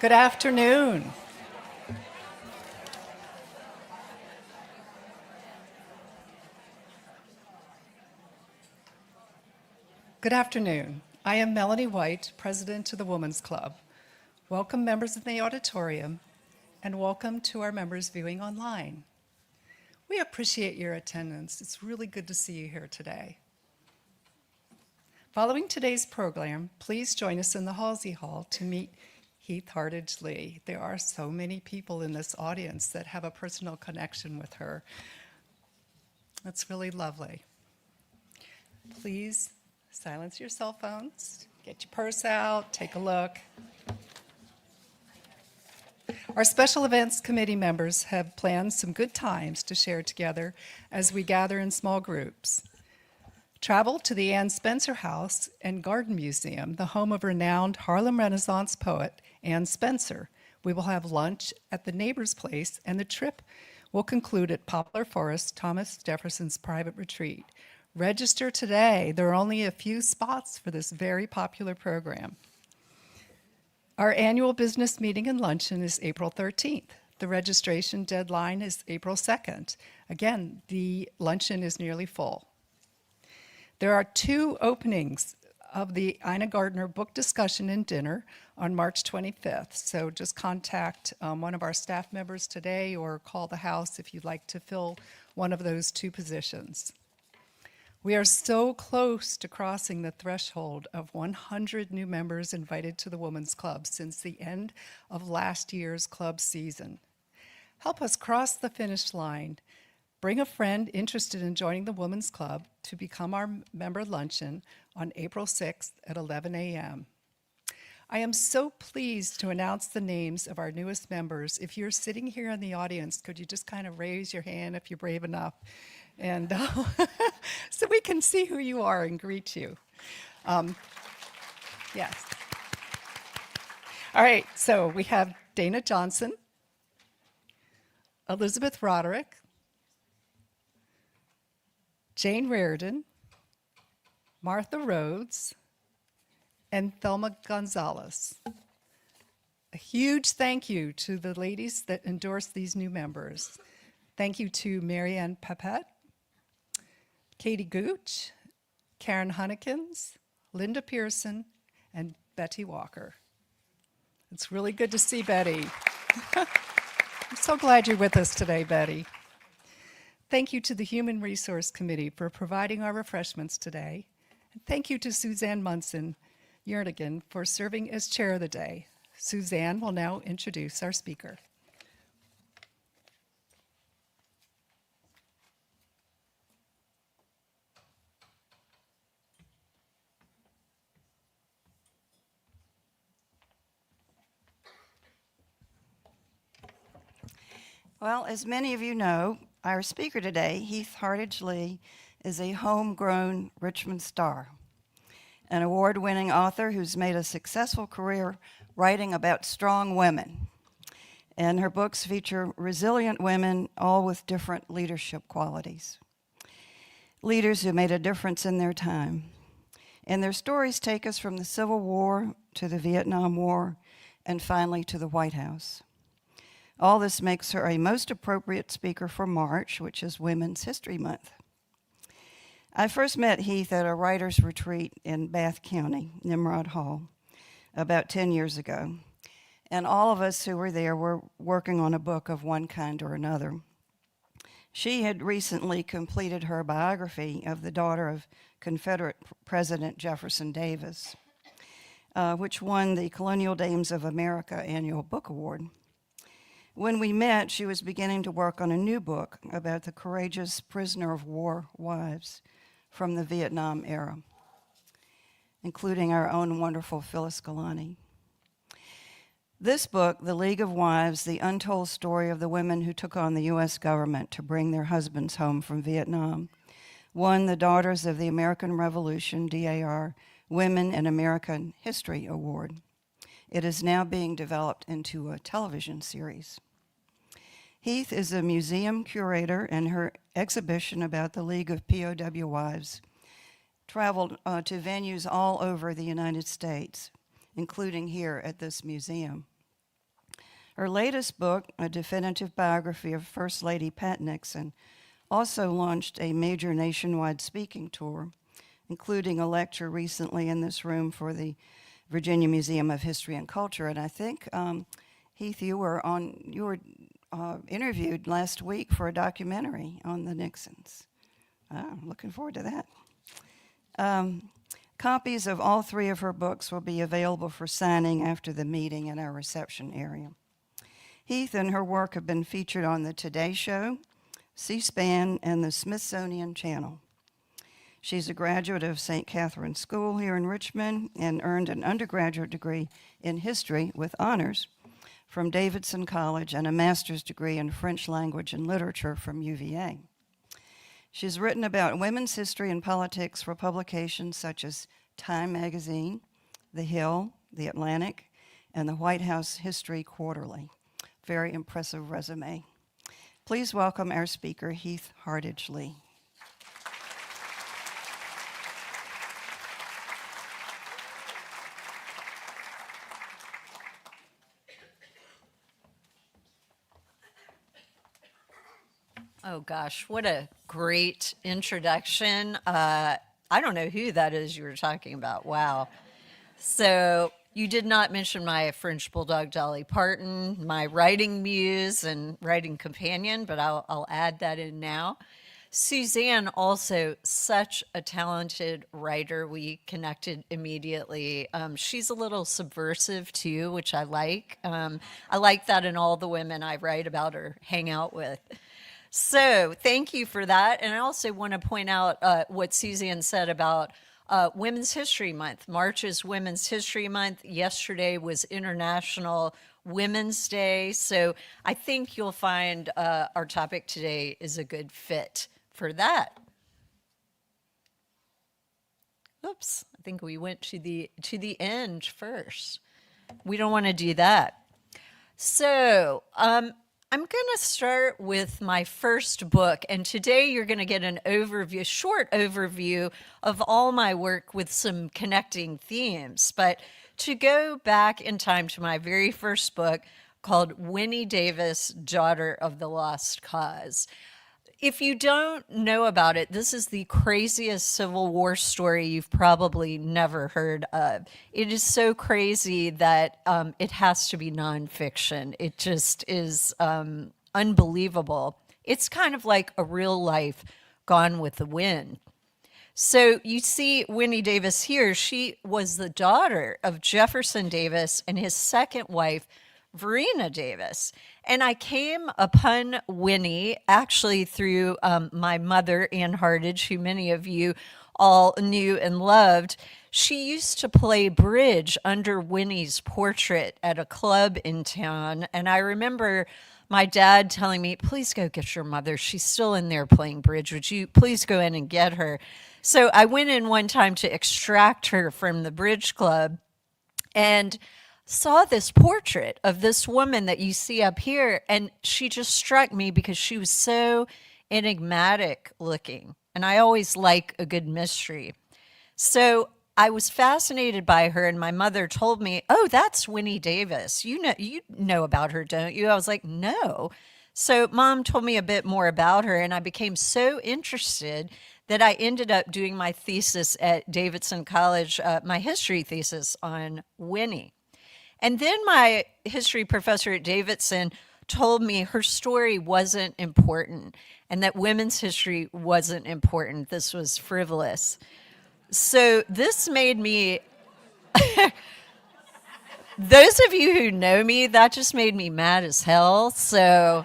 Good afternoon. Good afternoon. I am Melanie White, President of the Women's Club. Welcome members of the auditorium, and welcome to our members viewing online. We appreciate your attendance. It's really good to see you here today. Following today's program, please join us in the Halsey Hall to meet Heath Hardage Lee. There are so many people in this audience that have a personal connection with her. That's really lovely. Please silence your cell phones, get your purse out, take a look. Our Special Events Committee members have planned some good times to share together as we gather in small groups. Travel to the Anne Spencer House and Garden Museum, the home of renowned Harlem Renaissance poet Anne Spencer. We will have lunch at the Neighbor's Place, and the trip will conclude at Poplar Forest, Thomas Jefferson's private retreat. Register today. There are only a few spots for this very popular program. Our annual business meeting and luncheon is April 13th. The registration deadline is April 2nd. Again, the luncheon is nearly full. There are 2 openings of the Ina Gardner book discussion and dinner on March 25th. So just contact one of our staff members today or call the house if you'd like to fill one of those 2 positions. We are so close to crossing the threshold of 100 new members invited to the Women's Club since the end of last year's club season. Help us cross the finish line. Bring a friend interested in joining the Women's Club to become our member luncheon on April 6th at 11 a.m. I am so pleased to announce the names of our newest members. If you're sitting here in the audience, could you just kind of raise your hand if you're brave enough? And so we can see who you are and greet you. Yes. All right, so we have Dana Johnson, Elizabeth Roderick, Jane Reardon, Martha Rhodes, and Thelma Gonzalez. A huge thank you to the ladies that endorsed these new members. Thank you to Marianne Papette, Katie Gooch, Karen Hunnekins, Linda Pearson, and Betty Walker. It's really good to see Betty. I'm so glad you're with us today, Betty. Thank you to the Human Resource Committee for providing our refreshments today. And thank you to Suzanne Munson, Jernigan, for serving as chair of the day. Suzanne will now introduce our speaker. Well, as many of you know, our speaker today, Heath Hardage Lee, is a homegrown Richmond star, an award-winning author who's made a successful career writing about strong women. And her books feature resilient women, all with different leadership qualities. Leaders who made a difference in their time. And their stories take us from the Civil War to the Vietnam War, and finally to the White House. All this makes her a most appropriate speaker for March, which is Women's History Month. I first met Heath at a writer's retreat in Bath County, Nimrod Hall, about 10 years ago. And all of us who were there were working on a book of one kind or another. She had recently completed her biography of the daughter of Confederate President Jefferson Davis, which won the Colonial Dames of America Annual Book Award. When we met, she was beginning to work on a new book about the courageous prisoner of war wives from the Vietnam era, including our own wonderful Phyllis Galanti. This book, The League of Wives, the Untold Story of the Women Who Took on the U.S. government to bring their husbands home from Vietnam, won the Daughters of the American Revolution, DAR, Women in American History Award. It is now being developed into a television series. Heath is a museum curator, and her exhibition about the League of POW Wives traveled to venues all over the United States, including here at this museum. Her latest book, a definitive biography of First Lady Pat Nixon, also launched a major nationwide speaking tour, including a lecture recently in this room for the Virginia Museum of History and Culture. And I think, Heath, you were interviewed last week for a documentary on the Nixons. I'm looking forward to that. Copies of all three of her books will be available for signing after the meeting in our reception area. Heath and her work have been featured on the Today Show, C-SPAN, and the Smithsonian Channel. She's a graduate of St. Catherine School here in Richmond and earned an undergraduate degree in history with honors from Davidson College and a master's degree in French language and literature from UVA. She's written about women's history and politics for publications such as Time Magazine, The Hill, The Atlantic, and the White House History Quarterly. Very impressive resume. Please welcome our speaker, Heath Hardage Lee. Oh gosh, what a great introduction. I don't know who that is you were talking about. Wow. So you did not mention my French Bulldog Dolly Parton, my writing muse and writing companion, but I'll add that in now. Suzanne, also such a talented writer. We connected immediately. She's a little subversive too, which I like. I like that in all the women I write about or hang out with. So thank you for that. And I also want to point out what Suzanne said about Women's History Month. March is Women's History Month. Yesterday was International Women's Day. So I think you'll find our topic today is a good fit for that. Oops, I think we went to the end first. We don't want to do that. So I'm going to start with my first book, and today you're going to get an overview, a short overview of all my work with some connecting themes. But to go back in time to my very first book called Winnie Davis, Daughter of the Lost Cause. If you don't know about it, this is the craziest Civil War story you've probably never heard of. It is so crazy that it has to be nonfiction. It just is unbelievable. It's kind of like a real life Gone with the Wind. So you see Winnie Davis here. She was the daughter of Jefferson Davis and his second wife, Verena Davis. And I came upon Winnie actually through my mother, Ann Hardage, who many of you all knew and loved. She used to play bridge under Winnie's portrait at a club in town. And I remember my dad telling me, please go get your mother. She's still in there playing bridge. Would you please go in and get her? So I went in one time to extract her from the bridge club and saw this portrait of this woman that you see up here, and she just struck me because she was so enigmatic looking, and I always like a good mystery. So I was fascinated by her, and my mother told me, oh, that's Winnie Davis. You know about her, don't you? I was like, no. So Mom told me a bit more about her, and I became so interested that I ended up doing my thesis at Davidson College, my history thesis on Winnie. And then my history professor at Davidson told me her story wasn't important and that women's history wasn't important. This was frivolous. So this made me, those of you who know me, that just made me mad as hell. So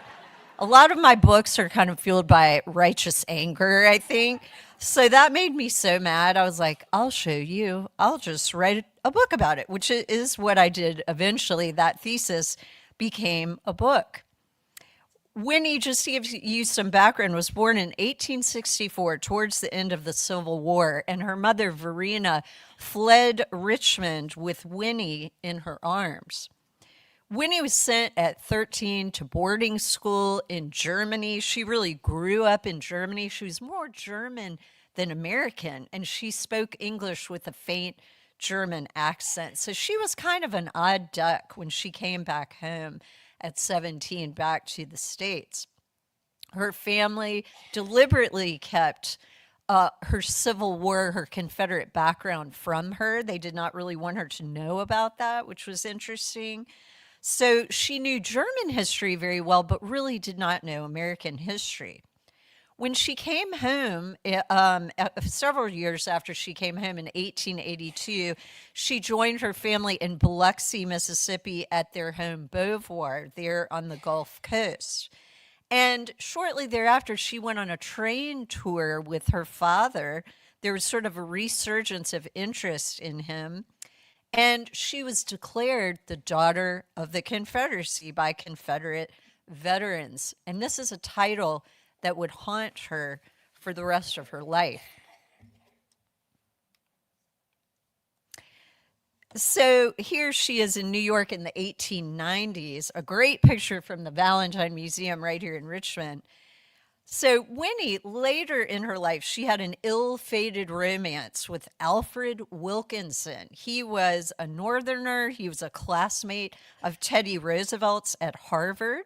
a lot of my books are kind of fueled by righteous anger, I think. So that made me so mad. I was like, I'll show you. I'll just write a book about it, which is what I did eventually. That thesis became a book. Winnie, just to give you some background, was born in 1864 towards the end of the Civil War, and her mother, Verena, fled Richmond with Winnie in her arms. Winnie was sent at 13 to boarding school in Germany. She really grew up in Germany. She was more German than American, and she spoke English with a faint German accent. So she was kind of an odd duck when she came back home at 17 back to the States. Her family deliberately kept her Civil War, her Confederate background from her. They did not really want her to know about that, which was interesting. So she knew German history very well, but really did not know American history. When she came home, several years after she came home in 1882, she joined her family in Biloxi, Mississippi at their home Beauvoir, there on the Gulf Coast. And shortly thereafter, she went on a train tour with her father. There was sort of a resurgence of interest in him. And she was declared the daughter of the Confederacy by Confederate veterans. And this is a title that would haunt her for the rest of her life. So here she is in New York in the 1890s, a great picture from the Valentine Museum right here in Richmond. So Winnie, later in her life, she had an ill-fated romance with Alfred Wilkinson. He was a Northerner. He was a classmate of Teddy Roosevelt's at Harvard.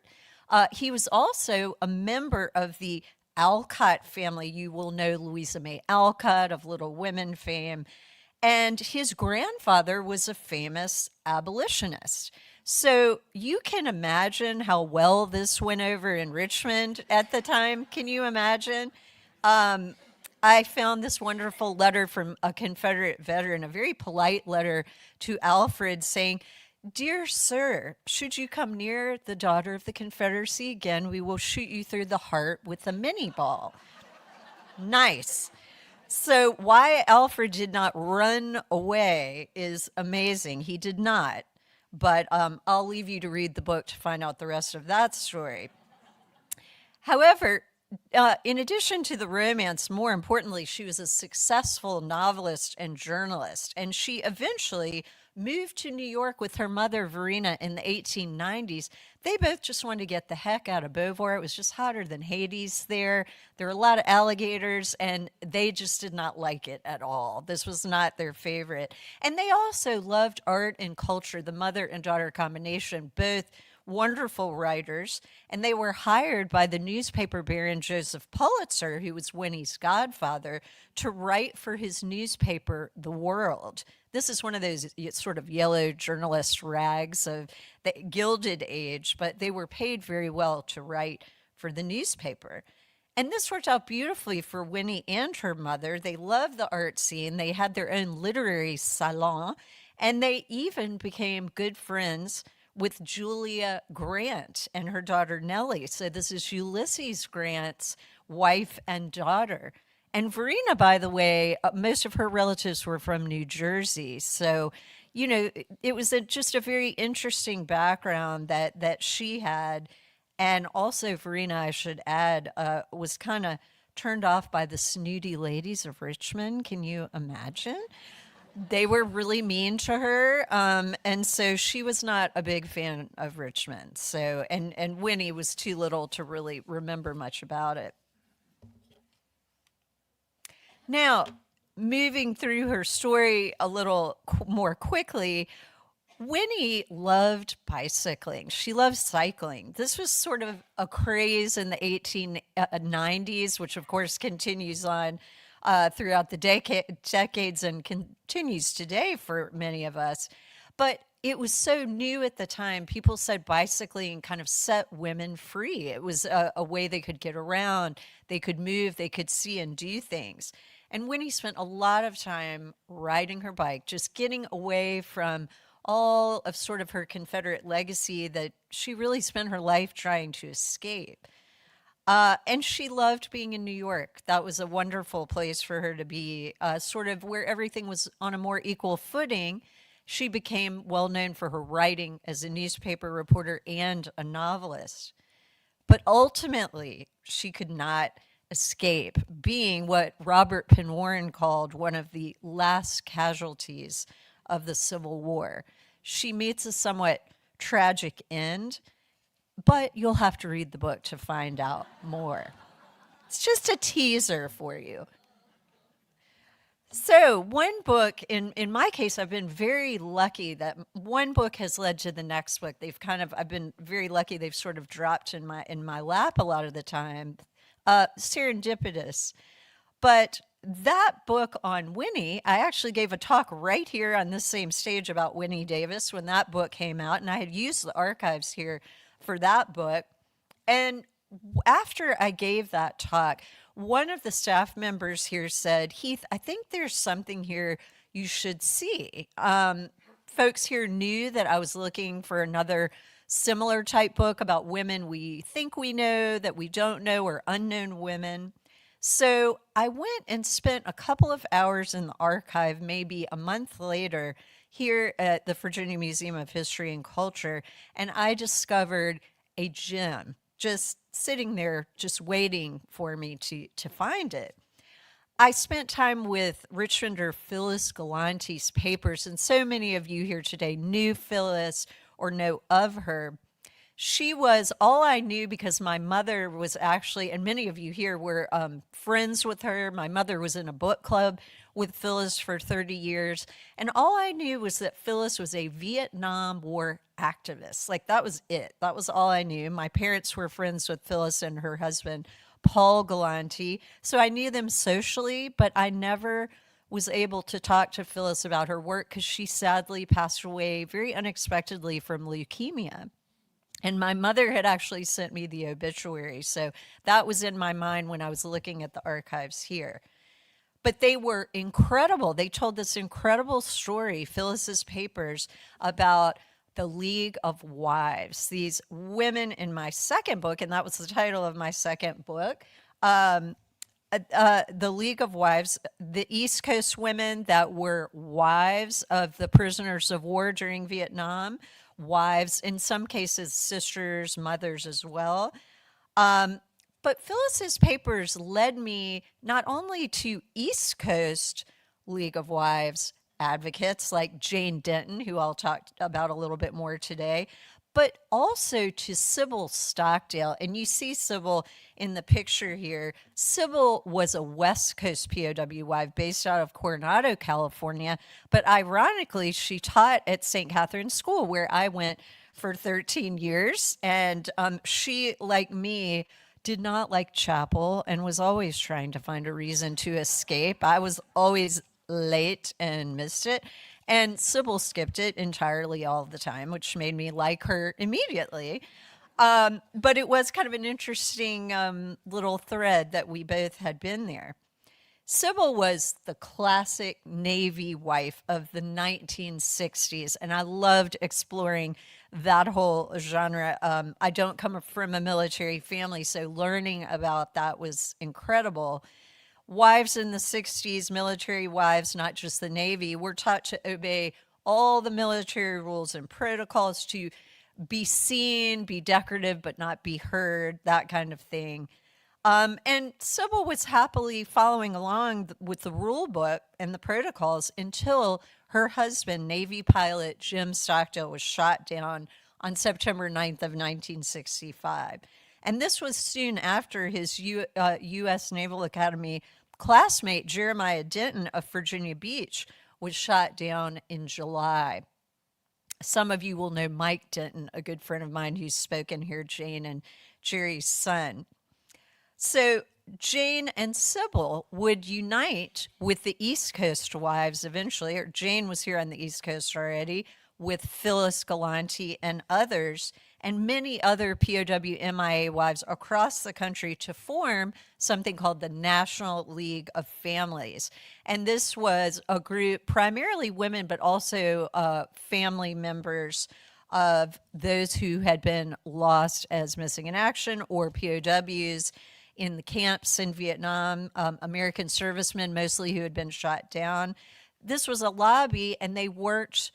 He was also a member of the Alcott family. You will know Louisa May Alcott of Little Women fame. And his grandfather was a famous abolitionist. So you can imagine how well this went over in Richmond at the time. Can you imagine? I found this wonderful letter from a Confederate veteran, a very polite letter to Alfred saying, "Dear sir, should you come near the daughter of the Confederacy again, we will shoot you through the heart with a minie ball." Nice. So why Alfred did not run away is amazing. He did not. But I'll leave you to read the book to find out the rest of that story. However, in addition to the romance, more importantly, she was a successful novelist and journalist. And she eventually moved to New York with her mother, Verena, in the 1890s. They both just wanted to get the heck out of Beauvoir. It was just hotter than Hades there. There were a lot of alligators, and they just did not like it at all. This was not their favorite. And they also loved art and culture, the mother and daughter combination, both wonderful writers, and they were hired by the newspaper baron Joseph Pulitzer, who was Winnie's godfather, to write for his newspaper, The World. This is one of those sort of yellow journalist rags of the Gilded Age, but they were paid very well to write for the newspaper. And this worked out beautifully for Winnie and her mother. They loved the art scene. They had their own literary salon, and they even became good friends with Julia Grant and her daughter Nellie. So this is Ulysses Grant's wife and daughter. And Verena, by the way, most of her relatives were from New Jersey. So, you know, it was just a very interesting background that she had. And also Verena, I should add, was kind of turned off by the snooty ladies of Richmond. Can you imagine? They were really mean to her, and so she was not a big fan of Richmond. So, and Winnie was too little to really remember much about it. Now, moving through her story a little more quickly, Winnie loved bicycling. She loved cycling. This was sort of a craze in the 1890s, which of course continues on throughout the decades and continues today for many of us. But it was so new at the time. People said bicycling kind of set women free. It was a way they could get around, they could move, they could see and do things. And Winnie spent a lot of time riding her bike, just getting away from all of sort of her Confederate legacy that she really spent her life trying to escape. And she loved being in New York. That was a wonderful place for her to be, sort of where everything was on a more equal footing. She became well known for her writing as a newspaper reporter and a novelist. But ultimately, she could not escape being what Robert Penn Warren called one of the last casualties of the Civil War. She meets a somewhat tragic end, but you'll have to read the book to find out more. It's just a teaser for you. So one book, in my case, I've been very lucky that one book has led to the next book. I've been very lucky. They've sort of dropped in my lap a lot of the time, serendipitous. But that book on Winnie, I actually gave a talk right here on this same stage about Winnie Davis when that book came out, and I had used the archives here for that book. And after I gave that talk, one of the staff members here said, Heath, I think there's something here you should see. Folks here knew that I was looking for another similar type book about women we think we know, that we don't know, or unknown women. So I went and spent a couple of hours in the archive, maybe a month later, here at the Virginia Museum of History and Culture, and I discovered a gem just sitting there, just waiting for me to find it. I spent time with Richmonder Phyllis Galanti's papers, and so many of you here today knew Phyllis or know of her. She was all I knew because my mother was actually, and many of you here were friends with her. My mother was in a book club with Phyllis for 30 years. And all I knew was that Phyllis was a Vietnam War activist. Like, that was it. That was all I knew. My parents were friends with Phyllis and her husband, Paul Galanti. So I knew them socially, but I never was able to talk to Phyllis about her work because she sadly passed away very unexpectedly from leukemia. And my mother had actually sent me the obituary. So that was in my mind when I was looking at the archives here. But they were incredible. They told this incredible story, Phyllis's papers, about the League of Wives. These women in my second book, and that was the title of my second book, the League of Wives, the East Coast women that were wives of the prisoners of war during Vietnam, wives, in some cases, sisters, mothers as well. But Phyllis's papers led me not only to East Coast League of Wives advocates like Jane Denton, who I'll talk about a little bit more today, but also to Sybil Stockdale. And you see Sybil in the picture here. Sybil was a West Coast POW wife based out of Coronado, California. But ironically, she taught at St. Catherine's School, where I went for 13 years. And she, like me, did not like chapel and was always trying to find a reason to escape. I was always late and missed it. And Sybil skipped it entirely all the time, which made me like her immediately. But it was kind of an interesting little thread that we both had been there. Sybil was the classic Navy wife of the 1960s, and I loved exploring that whole genre. I don't come from a military family, so learning about that was incredible. Wives in the 60s, military wives, not just the Navy, were taught to obey all the military rules and protocols, to be seen, be decorative, but not be heard, that kind of thing. And Sybil was happily following along with the rule book and the protocols until her husband, Navy pilot Jim Stockdale, was shot down on September 9th of 1965. And this was soon after his U.S. Naval Academy classmate, Jeremiah Denton of Virginia Beach, was shot down in July. Some of you will know Mike Denton, a good friend of mine who's spoken here, Jane and Jerry's son. So Jane and Sybil would unite with the East Coast wives eventually, or Jane was here on the East Coast already, with Phyllis Galanti and others, and many other POW MIA wives across the country, to form something called the National League of Families. And this was a group, primarily women, but also family members of those who had been lost as missing in action or POWs in the camps in Vietnam, American servicemen mostly who had been shot down. This was a lobby, and they worked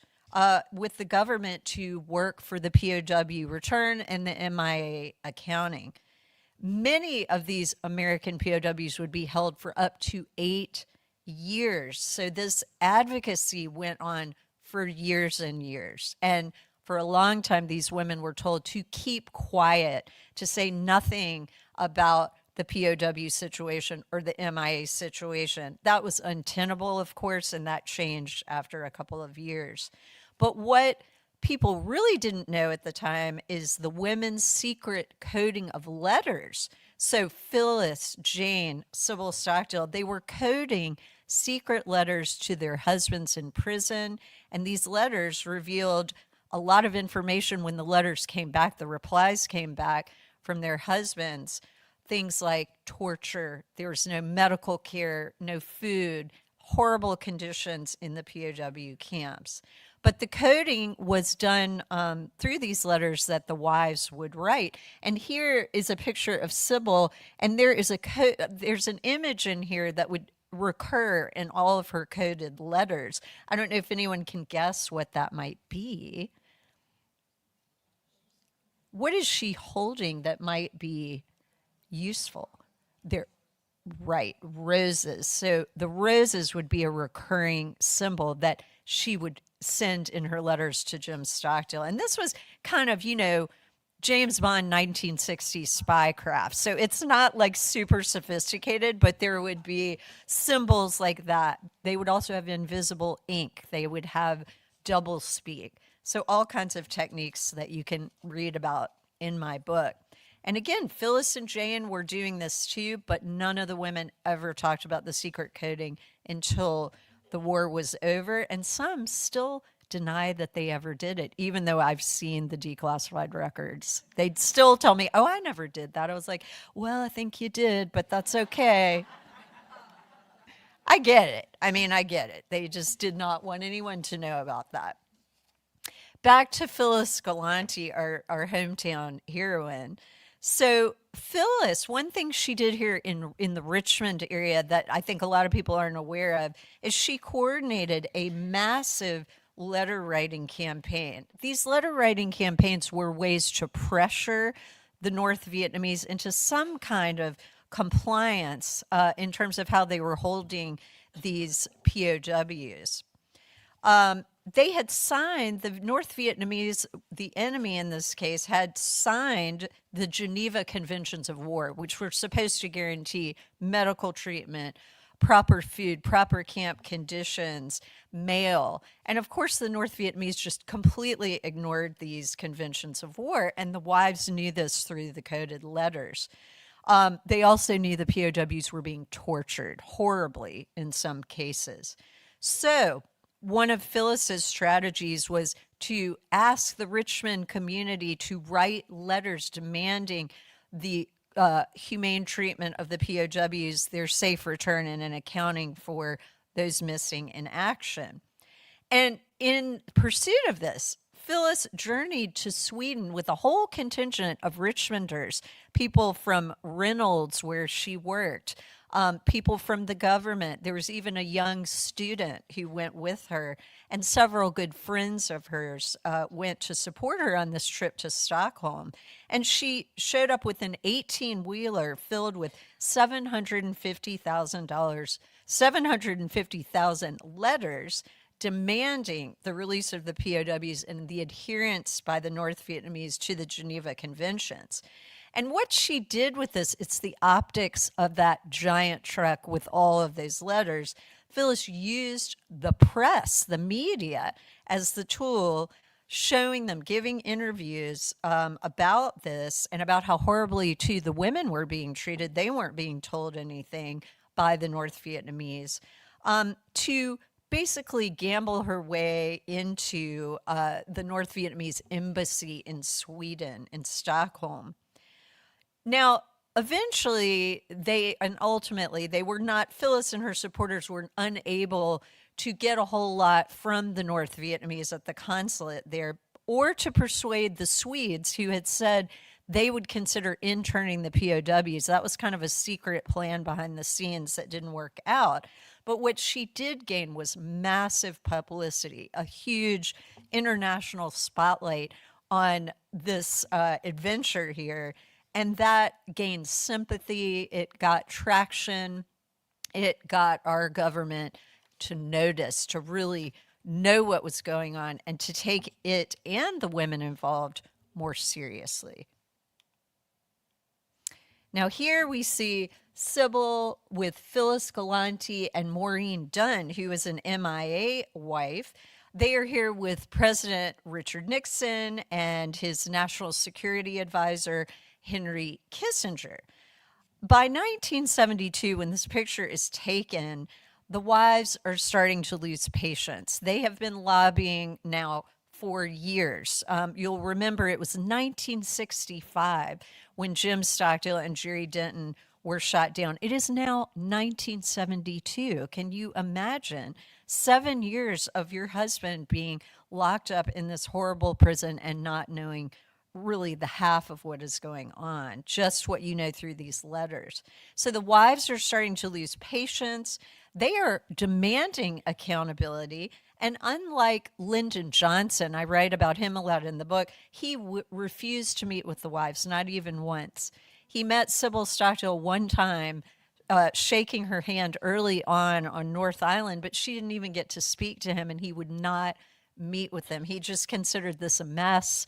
with the government to work for the POW return and the MIA accounting. Many of these American POWs would be held for up to 8 years. So this advocacy went on for years and years. And for a long time, these women were told to keep quiet, to say nothing about the POW situation or the MIA situation. That was untenable, of course, and that changed after a couple of years. But what people really didn't know at the time is the women's secret coding of letters. So Phyllis, Jane, Sybil Stockdale, they were coding secret letters to their husbands in prison, and these letters revealed a lot of information when the letters came back, the replies came back from their husbands. Things like torture, there was no medical care, no food, horrible conditions in the POW camps. But the coding was done through these letters that the wives would write. And here is a picture of Sybil, and there is there's an image in here that would recur in all of her coded letters. I don't know if anyone can guess what that might be. What is she holding that might be useful? They're right, roses. So the roses would be a recurring symbol that she would send in her letters to Jim Stockdale. And this was kind of, James Bond 1960s spycraft. So it's not like super sophisticated, but there would be symbols like that. They would also have invisible ink. They would have double speak. So all kinds of techniques that you can read about in my book. And again, Phyllis and Jane were doing this too, but none of the women ever talked about the secret coding until the war was over. And some still deny that they ever did it, even though I've seen the declassified records. They'd still tell me, oh, I never did that. I was like, well, I think you did, but that's okay. I get it. I get it. They just did not want anyone to know about that. Back to Phyllis Galanti, our hometown heroine. So Phyllis, one thing she did here in the Richmond area that I think a lot of people aren't aware of is she coordinated a massive letter writing campaign. These letter writing campaigns were ways to pressure the North Vietnamese into some kind of compliance in terms of how they were holding these POWs. They had signed, the North Vietnamese, the enemy in this case, had signed the Geneva Conventions of War, which were supposed to guarantee medical treatment, proper food, proper camp conditions, mail. And of course, the North Vietnamese just completely ignored these conventions of war, and the wives knew this through the coded letters. They also knew the POWs were being tortured horribly in some cases. So one of Phyllis's strategies was to ask the Richmond community to write letters demanding the humane treatment of the POWs, their safe return, and an accounting for those missing in action. And in pursuit of this, Phyllis journeyed to Sweden with a whole contingent of Richmonders, people from Reynolds, where she worked, people from the government. There was even a young student who went with her, and several good friends of hers went to support her on this trip to Stockholm. And she showed up with an 18-wheeler filled with $750,000 letters demanding the release of the POWs and the adherence by the North Vietnamese to the Geneva Conventions. And what she did with this, it's the optics of that giant truck with all of those letters. Phyllis used the press, the media, as the tool, showing them, giving interviews about this and about how horribly, too, the women were being treated. They weren't being told anything by the North Vietnamese, to basically gamble her way into the North Vietnamese embassy in Sweden, in Stockholm. Now, eventually, ultimately, they were not, Phyllis and her supporters were unable to get a whole lot from the North Vietnamese at the consulate there, or to persuade the Swedes, who had said they would consider interning the POWs. That was kind of a secret plan behind the scenes that didn't work out. But what she did gain was massive publicity, a huge international spotlight on this adventure here. And that gained sympathy, it got traction, it got our government to notice, to really know what was going on, and to take it and the women involved more seriously. Now here we see Sybil with Phyllis Galanti and Maureen Dunn, who is an MIA wife. They are here with President Richard Nixon and his national security advisor, Henry Kissinger. By 1972, when this picture is taken, the wives are starting to lose patience. They have been lobbying now for years. You'll remember it was 1965 when Jim Stockdale and Jerry Denton were shot down. It is now 1972. Can you imagine 7 years of your husband being locked up in this horrible prison and not knowing really the half of what is going on, just what you know through these letters? So the wives are starting to lose patience. They are demanding accountability. And unlike Lyndon Johnson, I write about him a lot in the book, he refused to meet with the wives, not even once. He met Sybil Stockdale one time, shaking her hand early on North Island, but she didn't even get to speak to him, and he would not meet with them. He just considered this a mess.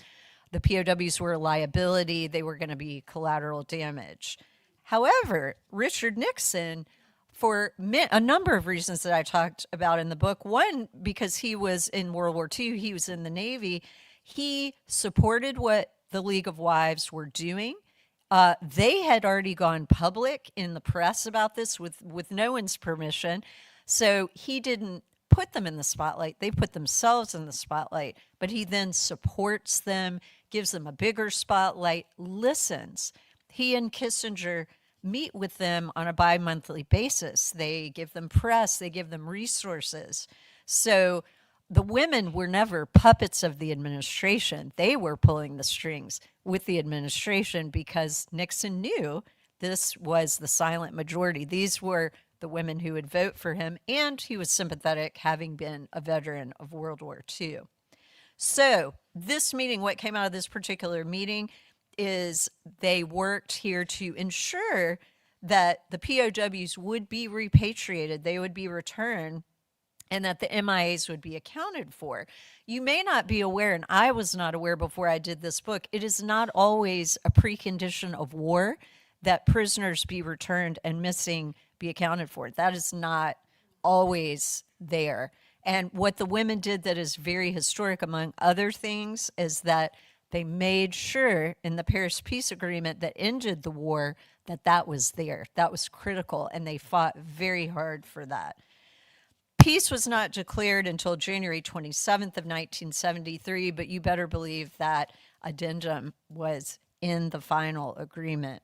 The POWs were a liability. They were going to be collateral damage. However, Richard Nixon, for a number of reasons that I talked about in the book, one, because he was in World War II, he was in the Navy, he supported what the League of Wives were doing. They had already gone public in the press about this with no one's permission, so he didn't put them in the spotlight. They put themselves in the spotlight, but he then supports them, gives them a bigger spotlight, listens. He and Kissinger meet with them on a bi-monthly basis. They give them press, they give them resources. So the women were never puppets of the administration. They were pulling the strings with the administration because Nixon knew this was the silent majority. These were the women who would vote for him, and he was sympathetic, having been a veteran of World War II. So this meeting, what came out of this particular meeting is they worked here to ensure that the POWs would be repatriated, they would be returned, and that the MIAs would be accounted for. You may not be aware, and I was not aware before I did this book, it is not always a precondition of war that prisoners be returned and missing be accounted for. That is not always there. And what the women did that is very historic, among other things, is that they made sure in the Paris Peace Agreement that ended the war that was there. That was critical, and they fought very hard for that. Peace was not declared until January 27th of 1973, but you better believe that addendum was in the final agreement.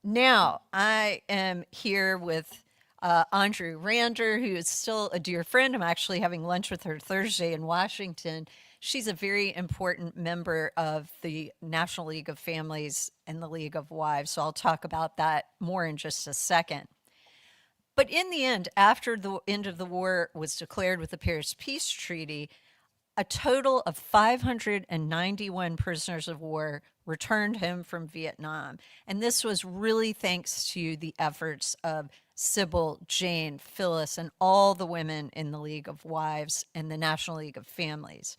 Now, I am here with Andrew Rander, who is still a dear friend. I'm actually having lunch with her Thursday in Washington. She's a very important member of the National League of Families and the League of Wives, so I'll talk about that more in just a second. But in the end, after the end of the war was declared with the Paris Peace Treaty, a total of 591 prisoners of war returned home from Vietnam. And this was really thanks to the efforts of Sybil, Jane, Phyllis, and all the women in the League of Wives and the National League of Families.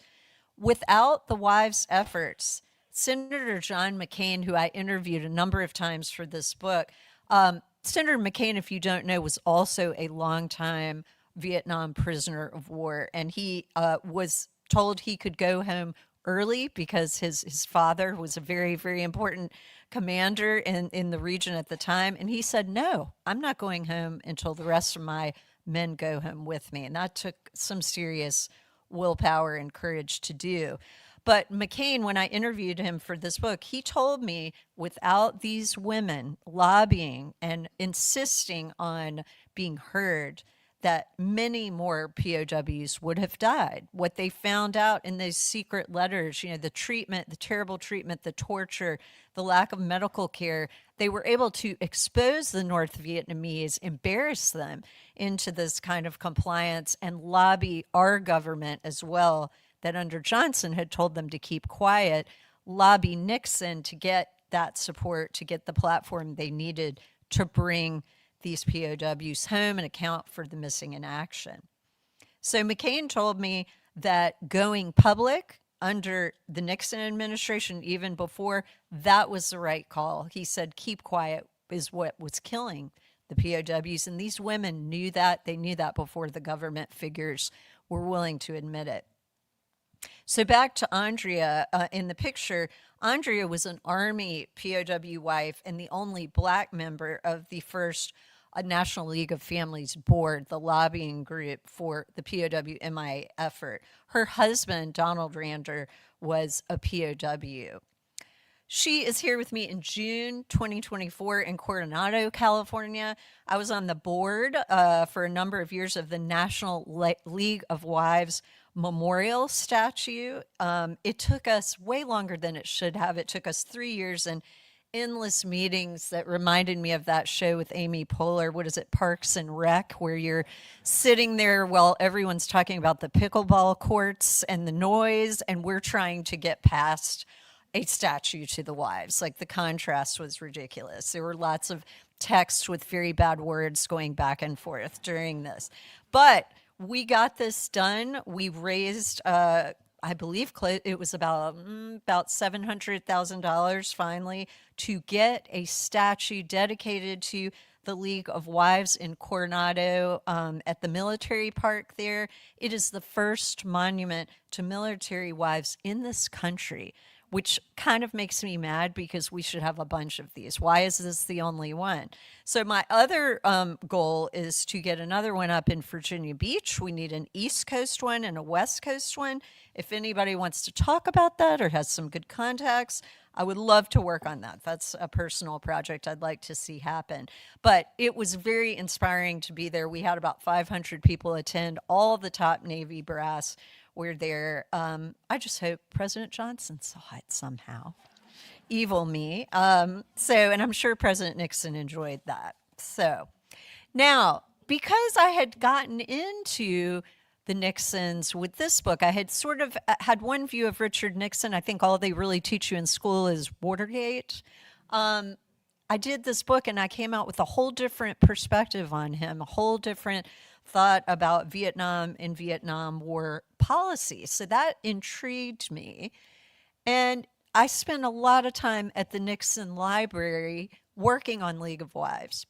Without the wives' efforts, Senator John McCain, who I interviewed a number of times for this book, Senator McCain, if you don't know, was also a longtime Vietnam prisoner of war, and he was told he could go home early because his father was a very, very important commander in the region at the time, and he said, no, I'm not going home until the rest of my men go home with me, and that took some serious willpower and courage to do. But McCain, when I interviewed him for this book, he told me without these women lobbying and insisting on being heard, that many more POWs would have died. What they found out in those secret letters, the treatment, the terrible treatment, the torture, the lack of medical care, they were able to expose the North Vietnamese, embarrass them into this kind of compliance, and lobby our government as well, that under Johnson had told them to keep quiet, lobby Nixon to get that support, to get the platform they needed to bring these POWs home and account for the missing in action. So McCain told me that going public under the Nixon administration, even before, that was the right call. He said, keep quiet is what was killing the POWs. And these women knew that. They knew that before the government figures were willing to admit it. So back to Andrea in the picture. Andrea was an Army POW wife and the only Black member of the first National League of Families board, the lobbying group for the POW MIA effort. Her husband, Donald Rander, was a POW. She is here with me in June 2024 in Coronado, California. I was on the board for a number of years of the National League of Wives Memorial Statue. It took us way longer than it should have. It took us 3 years and endless meetings that reminded me of that show with Amy Poehler. What is it, Parks and Rec, where you're sitting there while everyone's talking about the pickleball courts and the noise, and we're trying to get past a statue to the wives. Like, the contrast was ridiculous. There were lots of texts with very bad words going back and forth during this. But we got this done. We raised, I believe it was about $700,000 finally to get a statue dedicated to the League of Wives in Coronado at the military park there. It is the first monument to military wives in this country, which kind of makes me mad because we should have a bunch of these. Why is this the only one? So my other goal is to get another one up in Virginia Beach. We need an East Coast one and a West Coast one. If anybody wants to talk about that or has some good contacts, I would love to work on that. That's a personal project I'd like to see happen. But it was very inspiring to be there. We had about 500 people attend. All the top Navy brass were there. I just hope President Johnson saw it somehow. Evil me. And I'm sure President Nixon enjoyed that. So now, because I had gotten into the Nixons with this book, I had sort of had one view of Richard Nixon. I think all they really teach you in school is Watergate. I did this book and I came out with a whole different perspective on him, a whole different thought about Vietnam and Vietnam War policy. So that intrigued me. And I spent a lot of time at the Nixon Library working on League of Wives.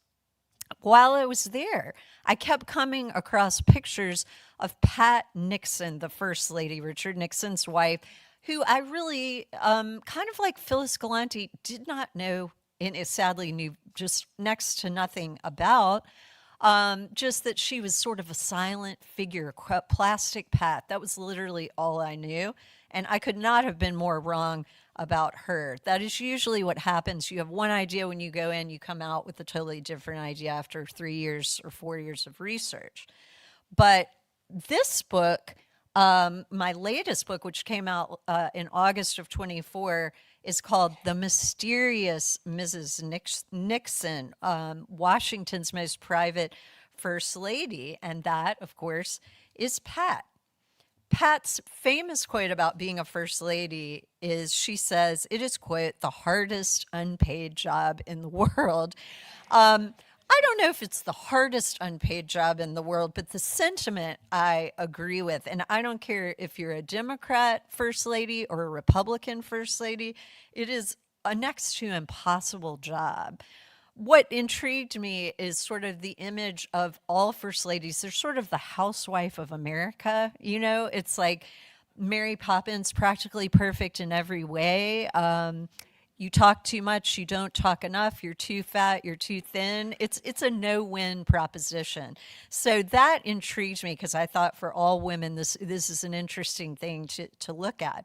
While I was there, I kept coming across pictures of Pat Nixon, the First Lady, Richard Nixon's wife, who I really, kind of like Phyllis Galanti, did not know and sadly knew just next to nothing about. Just that she was sort of a silent figure, plastic Pat. That was literally all I knew. And I could not have been more wrong about her. That is usually what happens. You have one idea when you go in, you come out with a totally different idea after 3 years or 4 years of research. But this book, my latest book, which came out in August of 24, is called The Mysterious Mrs. Nixon, Washington's Most Private First Lady. And that, of course, is Pat. Pat's famous quote about being a first lady is, she says, it is, quote, the hardest unpaid job in the world. I don't know if it's the hardest unpaid job in the world, but the sentiment I agree with. And I don't care if you're a Democrat first lady or a Republican first lady, it is a next to impossible job. What intrigued me is sort of the image of all first ladies. They're sort of the housewife of America. You know, it's like Mary Poppins, practically perfect in every way. You talk too much, you don't talk enough, you're too fat, you're too thin. It's a no-win proposition. So that intrigued me because I thought for all women, this is an interesting thing to look at.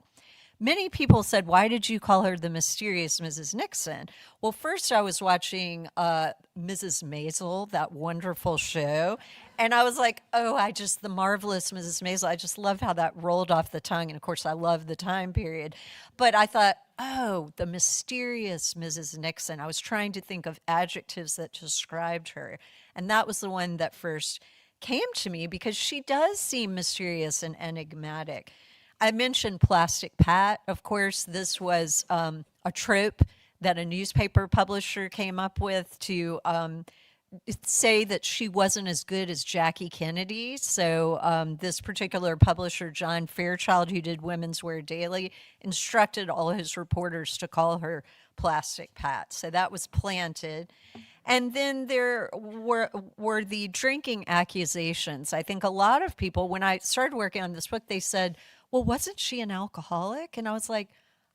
Many people said, why did you call her the mysterious Mrs. Nixon? Well, first I was watching Mrs. Maisel, that wonderful show. And I was like, oh, the marvelous Mrs. Maisel. I just loved how that rolled off the tongue. And of course, I love the time period. But I thought, oh, the mysterious Mrs. Nixon. I was trying to think of adjectives that described her. And that was the one that first came to me because she does seem mysterious and enigmatic. I mentioned Plastic Pat. Of course, this was a trope that a newspaper publisher came up with to say that she wasn't as good as Jackie Kennedy. So this particular publisher, John Fairchild, who did Women's Wear Daily, instructed all his reporters to call her Plastic Pat. So that was planted. And then there were the drinking accusations. I think a lot of people, when I started working on this book, they said, well, wasn't she an alcoholic? And I was like,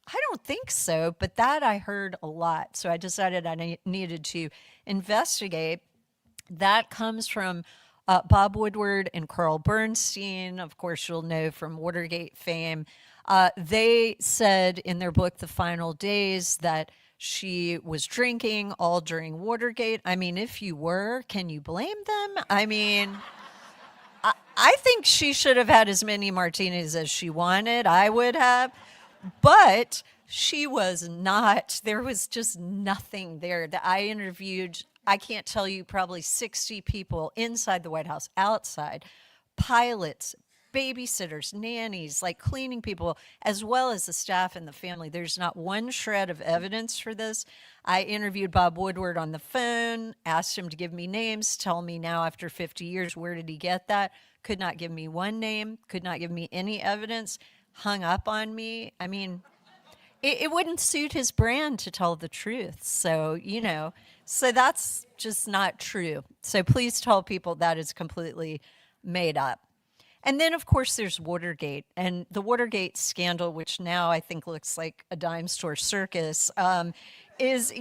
I don't think so, but that I heard a lot. So I decided I needed to investigate. That comes from Bob Woodward and Carl Bernstein. Of course, you'll know from Watergate fame. They said in their book, The Final Days, that she was drinking all during Watergate. I mean, if you were, can you blame them? I mean, I think she should have had as many martinis as she wanted. I would have. But she was not, there was just nothing there. That I interviewed, I can't tell you, probably 60 people inside the White House, outside, pilots, babysitters, nannies, like cleaning people, as well as the staff and the family. There's not one shred of evidence for this. I interviewed Bob Woodward on the phone, asked him to give me names, tell me now after 50 years, where did he get that? Could not give me one name, could not give me any evidence, hung up on me. I mean, it wouldn't suit his brand to tell the truth. So, so that's just not true. So please tell people that is completely made up. And then, of course, there's Watergate. And the Watergate scandal, which now I think looks like a dime store circus, is,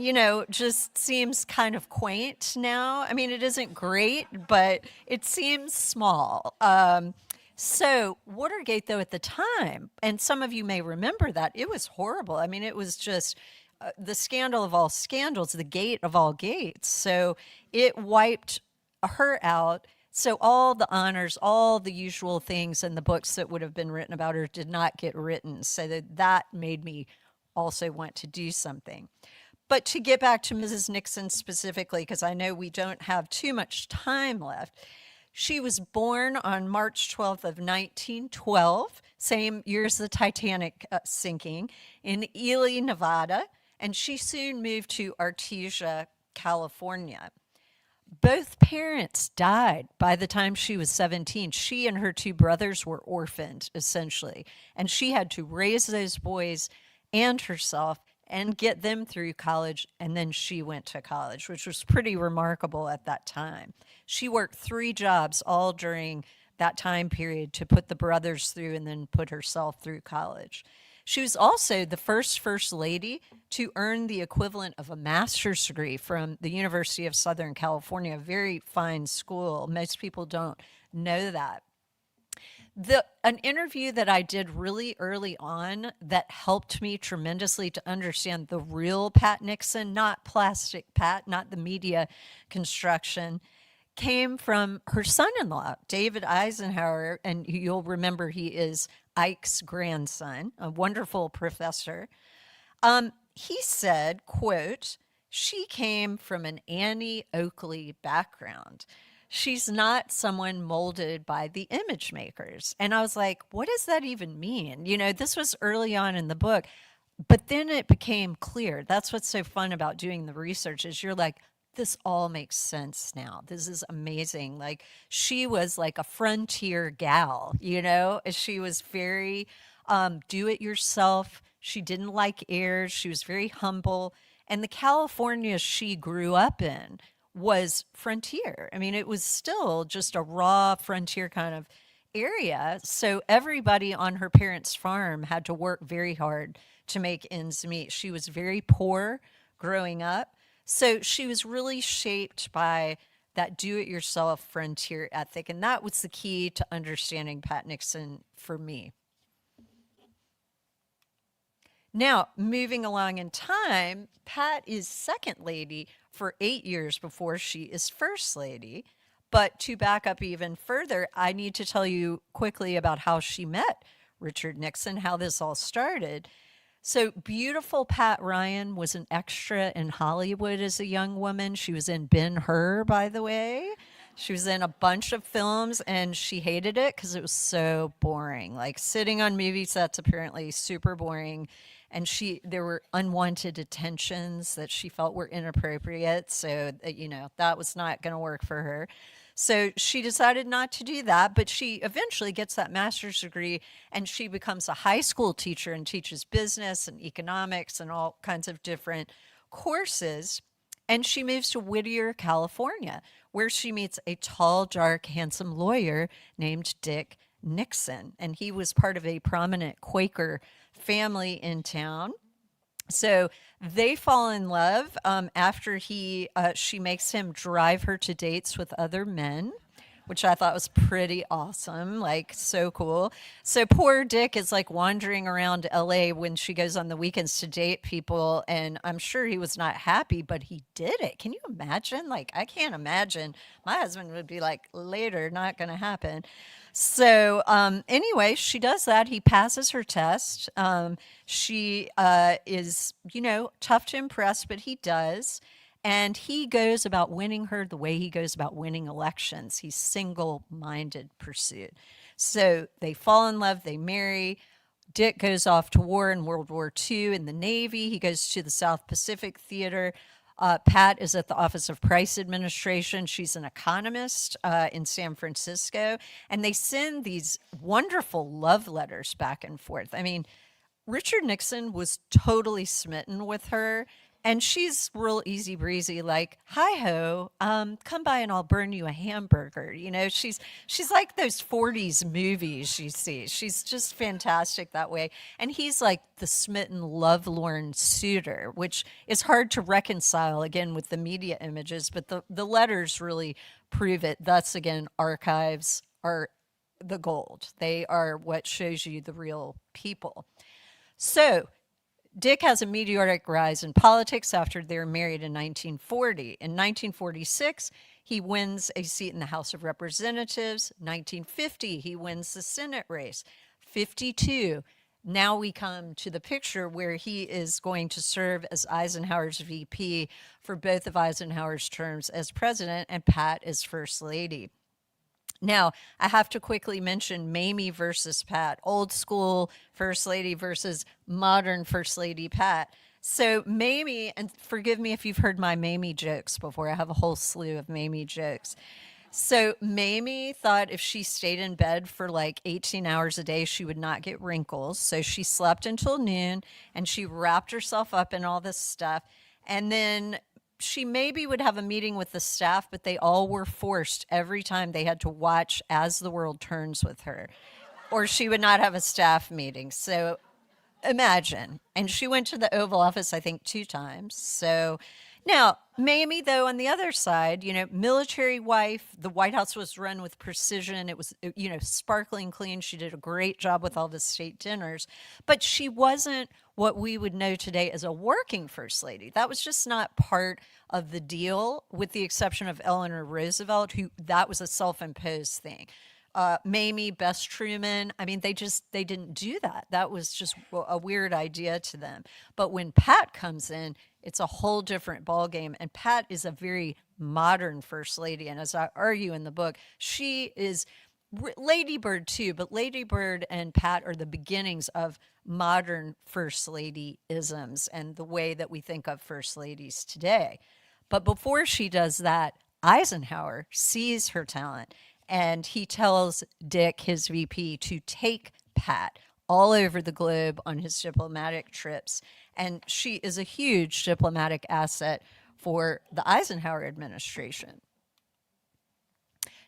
just seems kind of quaint now. I mean, it isn't great, but it seems small. So Watergate, though, at the time, and some of you may remember that, it was horrible. I mean, it was just the scandal of all scandals, the gate of all gates. So it wiped her out. So all the honors, all the usual things in the books that would have been written about her did not get written. So that made me also want to do something. But to get back to Mrs. Nixon specifically, because I know we don't have too much time left, she was born on March 12th of 1912, same year as the Titanic sinking, in Ely, Nevada, and she soon moved to Artesia, California. Both parents died by the time she was 17. She and her two brothers were orphaned, essentially, and she had to raise those boys and herself and get them through college, and then she went to college, which was pretty remarkable at that time. She worked 3 jobs all during that time period to put the brothers through and then put herself through college. She was also the first lady to earn the equivalent of a master's degree from the University of Southern California, a very fine school. Most people don't know that. An interview that I did really early on that helped me tremendously to understand the real Pat Nixon, not Plastic Pat, not the media construction, came from her son-in-law, David Eisenhower, and you'll remember he is Ike's grandson, a wonderful professor. He said, quote, "She came from an Annie Oakley background. She's not someone molded by the image makers." And I was like, what does that even mean? This was early on in the book, but then it became clear. That's what's so fun about doing the research is you're like, this all makes sense now. This is amazing. Like, she was like a frontier gal, She was very do-it-yourself. She didn't like heirs. She was very humble. And the California she grew up in was frontier. I mean, it was still just a raw frontier kind of area. So everybody on her parents' farm had to work very hard to make ends meet. She was very poor growing up. So she was really shaped by that do-it-yourself frontier ethic. And that was the key to understanding Pat Nixon for me. Now, moving along in time, Pat is second lady for 8 years before she is first lady. But to back up even further, I need to tell you quickly about how she met Richard Nixon, how this all started. So beautiful Pat Ryan was an extra in Hollywood as a young woman. She was in Ben-Hur, by the way. She was in a bunch of films and she hated it because it was so boring. Like sitting on movie sets, apparently super boring. And there were unwanted attentions that she felt were inappropriate. So, that was not going to work for her. So she decided not to do that, but she eventually gets that master's degree and she becomes a high school teacher and teaches business and economics and all kinds of different courses. And she moves to Whittier, California, where she meets a tall, dark, handsome lawyer named Dick Nixon. And he was part of a prominent Quaker family in town. So they fall in love after she makes him drive her to dates with other men, which I thought was pretty awesome, like so cool. So poor Dick is like wandering around LA when she goes on the weekends to date people, and I'm sure he was not happy, but he did it. Can you imagine? Like, I can't imagine. My husband would be like, later, not going to happen. So anyway, she does that. He passes her test. She is, tough to impress, but he does. And he goes about winning her the way he goes about winning elections. He's single-minded pursuit. So they fall in love, they marry. Dick goes off to war in World War II in the Navy. He goes to the South Pacific Theater. Pat is at the Office of Price Administration. She's an economist in San Francisco. And they send these wonderful love letters back and forth. I mean, Richard Nixon was totally smitten with her. And she's real easy breezy, like, hi ho, come by and I'll burn you a hamburger. She's like those 40s movies you see. She's just fantastic that way. And he's like the smitten, lovelorn suitor, which is hard to reconcile again with the media images, but the letters really prove it. Thus, again, archives are the gold. They are what shows you the real people. So Dick has a meteoric rise in politics after they're married in 1940. In 1946, he wins a seat in the House of Representatives. 1950, he wins the Senate race. 52, now we come to the picture where he is going to serve as Eisenhower's VP for both of Eisenhower's terms as president, and Pat is first lady. Now, I have to quickly mention Mamie versus Pat, old school First Lady versus modern First Lady Pat. So Mamie, and forgive me if you've heard my Mamie jokes before, I have a whole slew of Mamie jokes. So Mamie thought if she stayed in bed for like 18 hours a day, she would not get wrinkles. So she slept until noon and she wrapped herself up in all this stuff. And then she maybe would have a meeting with the staff, but they all were forced every time they had to watch As the World Turns with her, or she would not have a staff meeting. So imagine. And she went to the Oval Office, I think, 2 times. So now, Mamie, though, on the other side, military wife, the White House was run with precision. It was, sparkling clean. She did a great job with all the state dinners, but she wasn't what we would know today as a working first lady. That was just not part of the deal, with the exception of Eleanor Roosevelt, who that was a self-imposed thing. Mamie, Bess Truman, I mean, they didn't do that. That was just a weird idea to them. But when Pat comes in, it's a whole different ballgame. And Pat is a very modern first lady. And as I argue in the book, she is Lady Bird too, but Lady Bird and Pat are the beginnings of modern first lady isms and the way that we think of first ladies today. But before she does that, Eisenhower sees her talent and he tells Dick, his VP, to take Pat all over the globe on his diplomatic trips. And she is a huge diplomatic asset for the Eisenhower administration.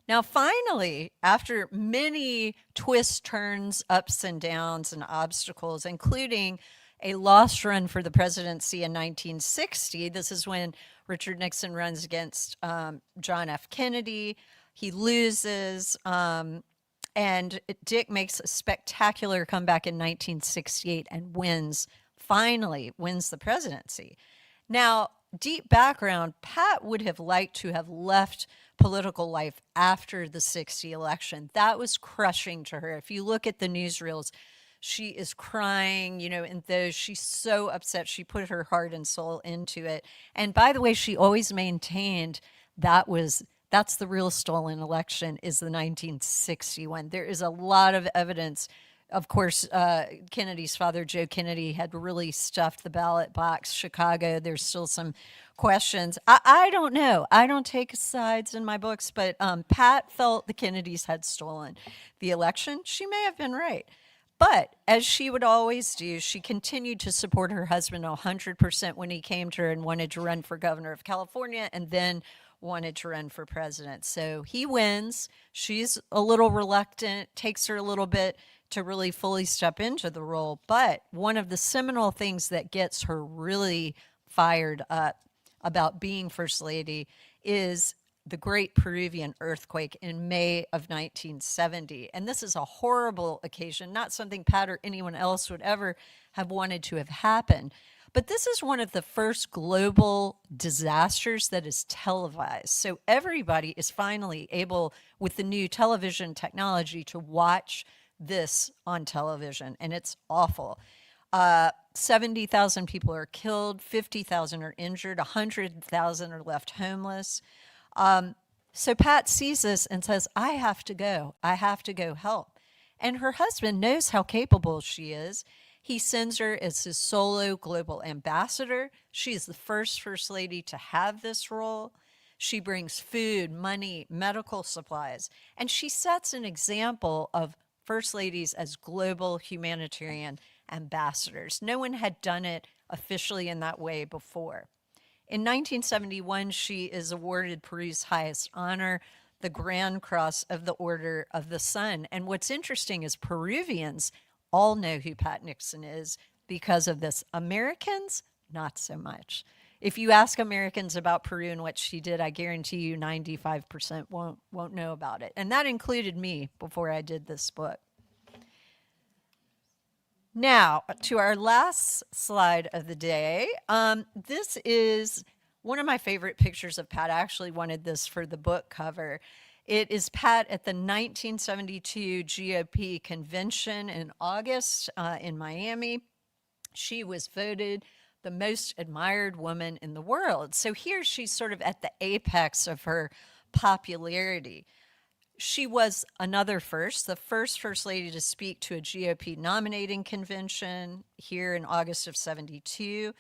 Now, finally, after many twists, turns, ups and downs and obstacles, including a lost run for the presidency in 1960, this is when Richard Nixon runs against John F. Kennedy. He loses, and Dick makes a spectacular comeback in 1968 and finally wins the presidency. Now, deep background, Pat would have liked to have left political life after the 60 election. That was crushing to her. If you look at the newsreels, she is crying, and though she's so upset, she put her heart and soul into it. And by the way, she always maintained that was That's the real stolen election, is the 1961. There is a lot of evidence. Of course, Kennedy's father, Joe Kennedy, had really stuffed the ballot box. Chicago, there's still some questions. I don't know. I don't take sides in my books, but Pat felt the Kennedys had stolen the election. She may have been right. But as she would always do, she continued to support her husband 100% when he came to her and wanted to run for governor of California, and then wanted to run for president. So he wins. She's a little reluctant, takes her a little bit to really fully step into the role. But one of the seminal things that gets her really fired up about being First Lady is the Great Peruvian Earthquake in May of 1970. And this is a horrible occasion, not something Pat or anyone else would ever have wanted to have happen. But this is one of the first global disasters that is televised. So everybody is finally able, with the new television technology, to watch this on television. And it's awful. 70,000 people are killed, 50,000 are injured, 100,000 are left homeless. So Pat sees this and says, I have to go. I have to go help. And her husband knows how capable she is. He sends her as his solo global ambassador. She is the first First Lady to have this role. She brings food, money, medical supplies, and she sets an example of First Ladies as global humanitarian ambassadors. No one had done it officially in that way before. In 1971, she is awarded Peru's highest honor, the Grand Cross of the Order of the Sun. And what's interesting is Peruvians all know who Pat Nixon is because of this. Americans, not so much. If you ask Americans about Peru and what she did, I guarantee you 95% won't know about it. And that included me before I did this book. Now, to our last slide of the day. This is one of my favorite pictures of Pat. I actually wanted this for the book cover. It is Pat at the 1972 GOP convention in August in Miami. She was voted the most admired woman in the world. So here she's sort of at the apex of her popularity. She was another first, the first First Lady to speak to a GOP nominating convention here in August of 72.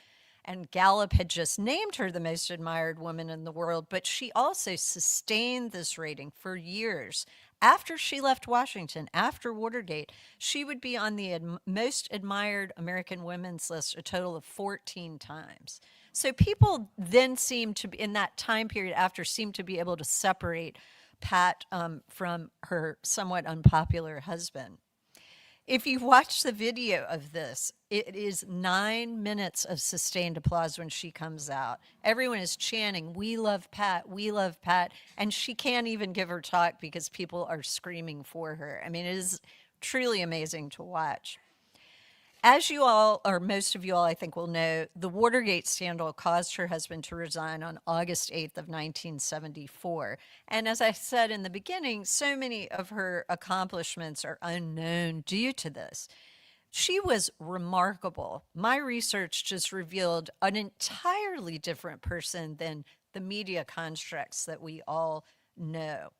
And Gallup had just named her the most admired woman in the world, but she also sustained this rating for years. After she left Washington, after Watergate, she would be on the most admired American women's list a total of 14 times. So people then seemed to be, in that time period after, seemed to be able to separate Pat from her somewhat unpopular husband. If you watch the video of this, it is 9 minutes of sustained applause when she comes out. Everyone is chanting, "We love Pat, we love Pat," and she can't even give her talk because people are screaming for her. I mean, it is truly amazing to watch. As you all, or most of you all, I think will know, the Watergate scandal caused her husband to resign on August 8th of 1974. And as I said in the beginning, so many of her accomplishments are unknown due to this. She was remarkable. My research just revealed an entirely different person than the media constructs that we all know.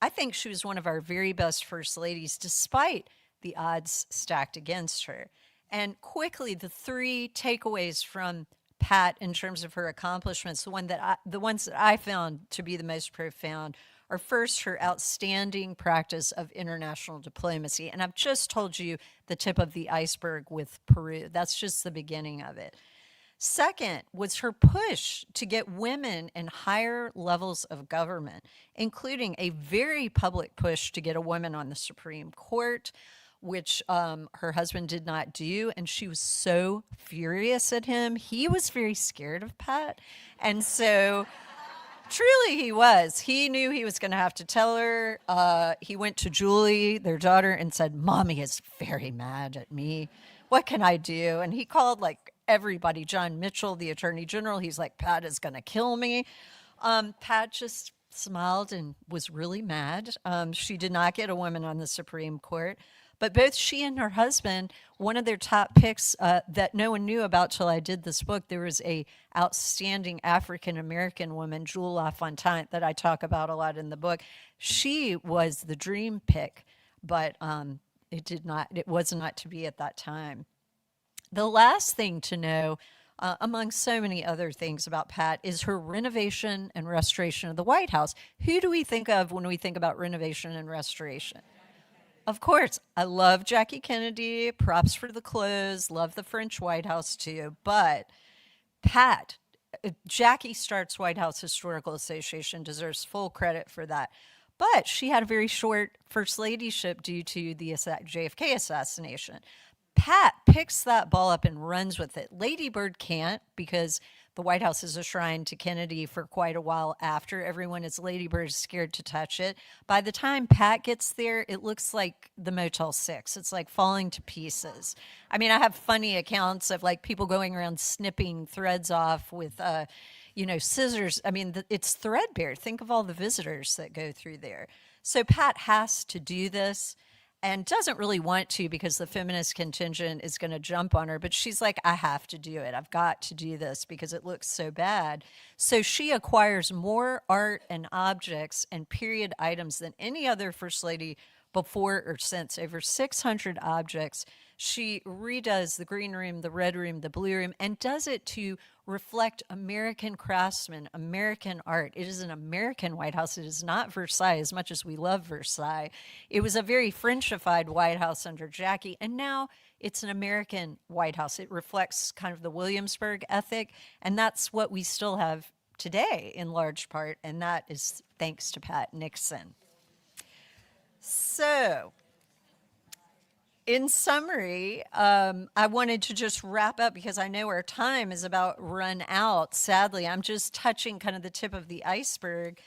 I think she was one of our very best First Ladies, despite the odds stacked against her. And quickly, the three takeaways from Pat in terms of her accomplishments, the ones that I found to be the most profound, are first, her outstanding practice of international diplomacy. And I've just told you the tip of the iceberg with Peru. That's just the beginning of it. Second was her push to get women in higher levels of government, including a very public push to get a woman on the Supreme Court, which her husband did not do, and she was so furious at him. He was very scared of Pat, and so truly he was. He knew he was going to have to tell her. He went to Julie, their daughter, and said, "Mommy is very mad at me. What can I do?" And he called like everybody, John Mitchell, the Attorney General. He's like, "Pat is going to kill me." Pat just smiled and was really mad. She did not get a woman on the Supreme Court. But both she and her husband, one of their top picks that no one knew about till I did this book, there was a outstanding African American woman, Jewel LaFontaine, that I talk about a lot in the book. She was the dream pick, but it was not to be at that time. The last thing to know, among so many other things about Pat, is her renovation and restoration of the White House. Who do we think of when we think about renovation and restoration? Of course, I love Jackie Kennedy, props for the clothes, love the French White House too, but Pat, Jackie Start's White House Historical Association deserves full credit for that. But she had a very short first ladyship due to the JFK assassination. Pat picks that ball up and runs with it. Lady Bird can't, because the White House is a shrine to Kennedy for quite a while after. Everyone is Lady Bird is scared to touch it. By the time Pat gets there, it looks like the Motel 6. It's like falling to pieces. I mean, I have funny accounts of like people going around snipping threads off with scissors. I mean, it's threadbare. Think of all the visitors that go through there. So Pat has to do this and doesn't really want to because the feminist contingent is going to jump on her. But she's like, I have to do it. I've got to do this because it looks so bad. So she acquires more art and objects and period items than any other First Lady before or since. Over 600 objects. She redoes the green room, the red room, the blue room, and does it to reflect American craftsmen, American art. It is an American White House. It is not Versailles, as much as we love Versailles. It was a very Frenchified White House under Jackie, and now it's an American White House. It reflects kind of the Williamsburg ethic, and that's what we still have today in large part, and that is thanks to Pat Nixon. So, in summary, I wanted to just wrap up because I know our time is about run out. Sadly, I'm just touching kind of the tip of the iceberg.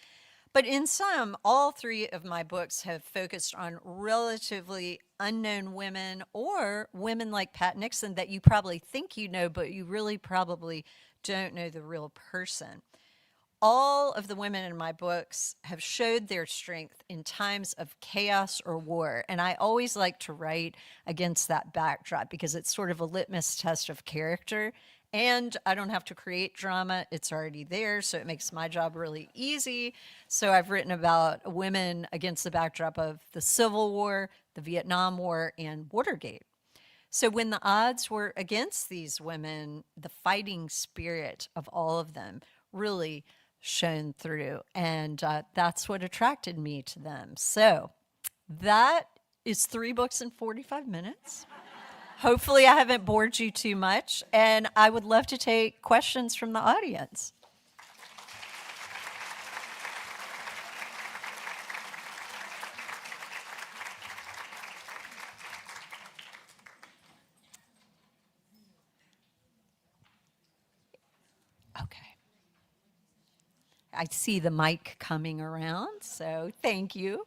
But in sum, all three of my books have focused on relatively unknown women or women like Pat Nixon that you probably think you know, but you really probably don't know the real person. All of the women in my books have showed their strength in times of chaos or war. And I always like to write against that backdrop because it's sort of a litmus test of character. And I don't have to create drama. It's already there. So it makes my job really easy. So I've written about women against the backdrop of the Civil War, the Vietnam War, and Watergate. So when the odds were against these women, the fighting spirit of all of them really shone through, and that's what attracted me to them. So that is 3 books in 45 minutes. Hopefully I haven't bored you too much, and I would love to take questions from the audience. Okay. I see the mic coming around, so thank you.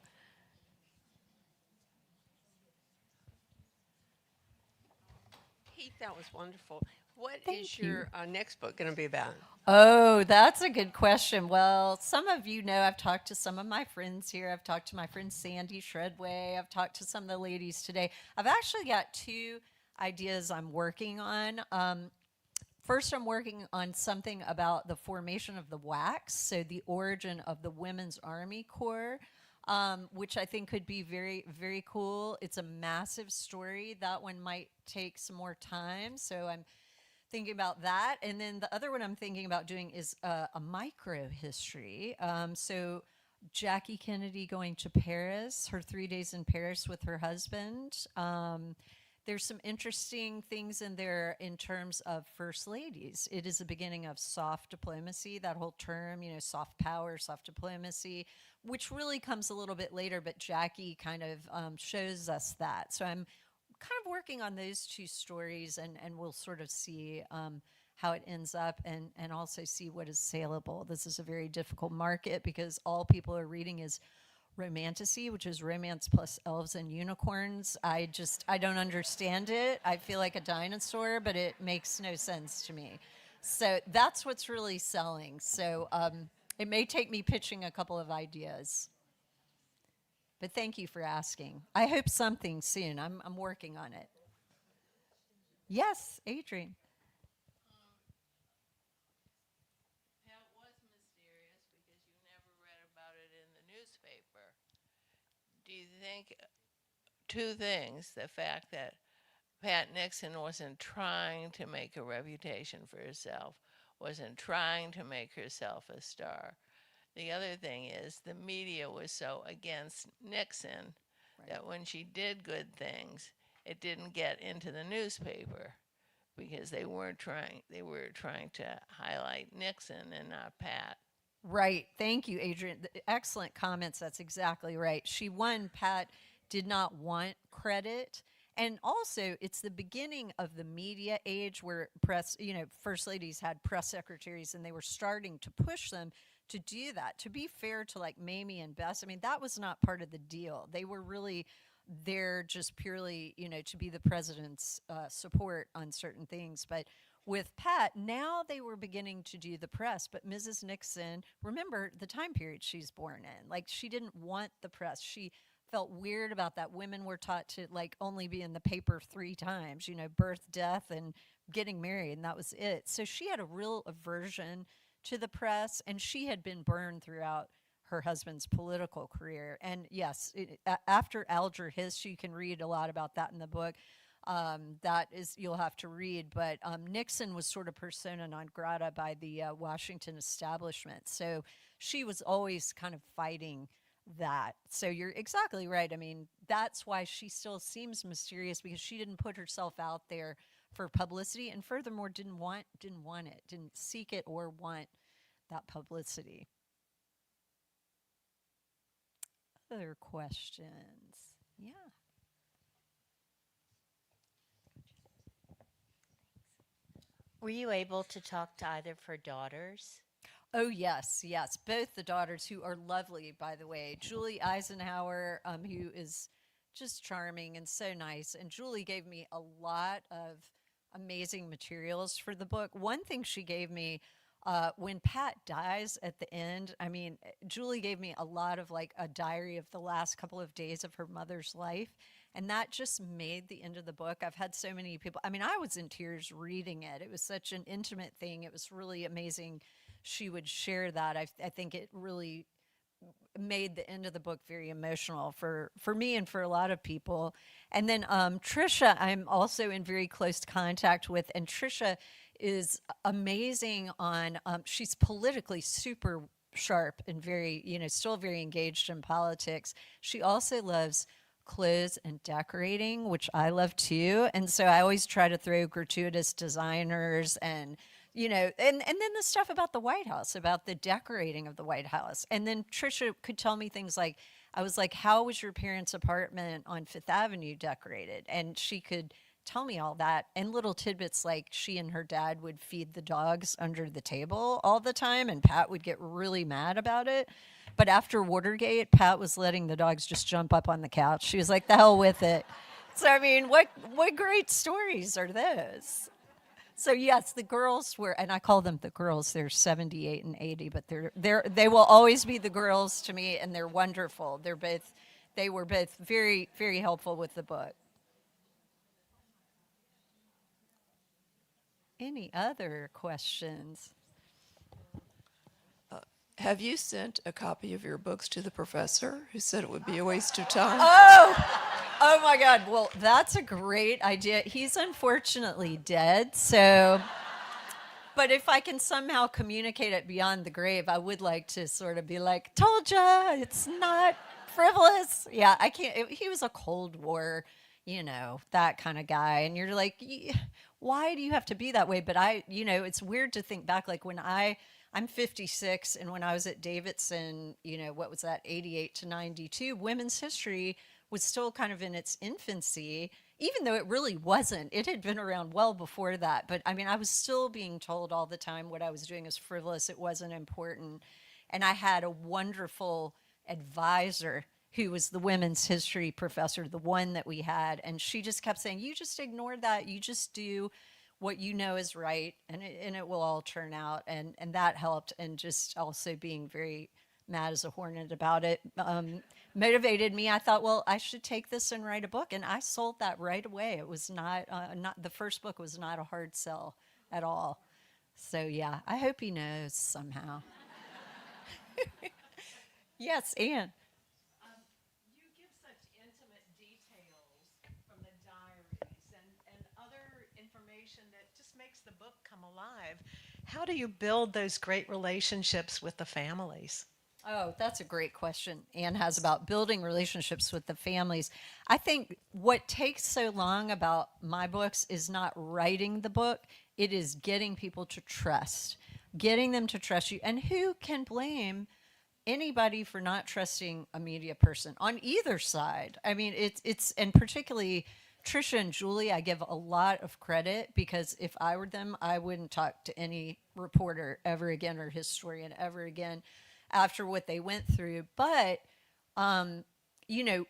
Heath, that was wonderful. What Thank is your next book going to be about? Oh, that's a good question. Well, some of you know I've talked to some of my friends here. I've talked to my friend Sandy Shredway. I've talked to some of the ladies today. I've actually got 2 ideas I'm working on. First, I'm working on something about the formation of the WACs, so the origin of the Women's Army Corps, which I think could be very, very cool. It's a massive story. That one might take some more time, so I'm thinking about that. And then the other one I'm thinking about doing is a micro history. So Jackie Kennedy going to Paris, her 3 days in Paris with her husband. There's some interesting things in there in terms of first ladies. It is the beginning of soft diplomacy, that whole term, soft power, soft diplomacy, which really comes a little bit later, but Jackie kind of shows us that. So I'm kind of working on those 2 stories, and we'll sort of see how it ends up and also see what is saleable. This is a very difficult market because all people are reading is romantasy, which is romance plus elves and unicorns. I don't understand it. I feel like a dinosaur, but it makes no sense to me. So that's what's really selling. So it may take me pitching a couple of ideas. But thank you for asking. I hope something soon. I'm working on it. Yes, Adrian. That was mysterious because you never read about it in the newspaper. Do you think two things? The fact that Pat Nixon wasn't trying to make a reputation for herself, wasn't trying to make herself a star. The other thing is the media was so against Nixon that when she did good things, it didn't get into the newspaper because they were trying to highlight Nixon and not Pat. Right. Thank you, Adrian. Excellent comments. That's exactly right. She won. Pat did not want credit. And also, it's the beginning of the media age where press, first ladies had press secretaries and they were starting to push them to do that. To be fair to like Mamie and Bess, I mean, that was not part of the deal. They were really there just purely, to be the president's support on certain things. But with Pat, now they were beginning to do the press. But Mrs. Nixon, remember the time period she's born in. Like, she didn't want the press. She felt weird about that. Women were taught to like only be in the paper 3 times, birth, death, and getting married, and that was it. So she had a real aversion to the press, and she had been burned throughout her husband's political career. And yes, after Alger Hiss, you can read a lot about that in the book. That is, you'll have to read. But Nixon was sort of persona non grata by the Washington establishment. So she was always kind of fighting that. So you're exactly right. I mean, that's why she still seems mysterious, because she didn't put herself out there for publicity, and furthermore didn't want it, didn't seek it or want that publicity. Other questions? Yeah. Were you able to talk to either of her daughters? Oh, yes, yes. Both the daughters, who are lovely, by the way. Julie Eisenhower, who is just charming and so nice. And Julie gave me a lot of amazing materials for the book. One thing she gave me, when Pat dies at the end, I mean, Julie gave me a lot of like a diary of the last couple of days of her mother's life. And that just made the end of the book. I've had so many people, I mean, I was in tears reading it. It was such an intimate thing. It was really amazing she would share that. I think it really made the end of the book very emotional for me and for a lot of people. And then Trisha, I'm also in very close contact with, and Trisha is amazing on, she's politically super sharp and very, still very engaged in politics. She also loves clothes and decorating, which I love too. And so I always try to throw gratuitous designers and and then the stuff about the White House, about the decorating of the White House. And then Trisha could tell me things like, I was like, how was your parents' apartment on Fifth Avenue decorated? And she could tell me all that. And little tidbits like she and her dad would feed the dogs under the table all the time, and Pat would get really mad about it. But after Watergate, Pat was letting the dogs just jump up on the couch. She was like, the hell with it. So, I mean, what great stories are those? So yes, the girls were, and I call them the girls. They're 78 and 80, but they will always be the girls to me, and they're wonderful. They were both very, very helpful with the book. Any other questions? Have you sent a copy of your books to the professor who said it would be a waste of time? Oh my God. Well, that's a great idea. He's unfortunately dead. So, but if I can somehow communicate it beyond the grave, I would like to sort of be like, told ya, it's not frivolous. Yeah, I can't. He was a Cold War, that kind of guy. And you're like, why do you have to be that way? But it's weird to think back, like when I'm 56, and when I was at Davidson, what was that, 88 to 92, women's history was still kind of in its infancy, even though it really wasn't. It had been around well before that. But I mean, I was still being told all the time what I was doing was frivolous. It wasn't important. And I had a wonderful advisor who was the women's history professor, the one that we had. And she just kept saying, you just ignore that. You just do what you know is right, and it will all turn out. And that helped. And just also being very mad as a hornet about it, motivated me. I thought, well, I should take this and write a book, and I sold that right away. It was not the first book was not a hard sell at all. So yeah, I hope he knows somehow. Yes, Anne. You give such intimate details from the diaries and other information that just makes the book come alive. How do you build those great relationships with the families? Oh, that's a great question Anne has about building relationships with the families. I think what takes so long about my books is not writing the book, it is getting people to trust, getting them to trust you. And who can blame anybody for not trusting a media person on either side? I mean, it's and particularly Trisha and Julie, I give a lot of credit because if I were them, I wouldn't talk to any reporter ever again or historian ever again after what they went through. But, you know,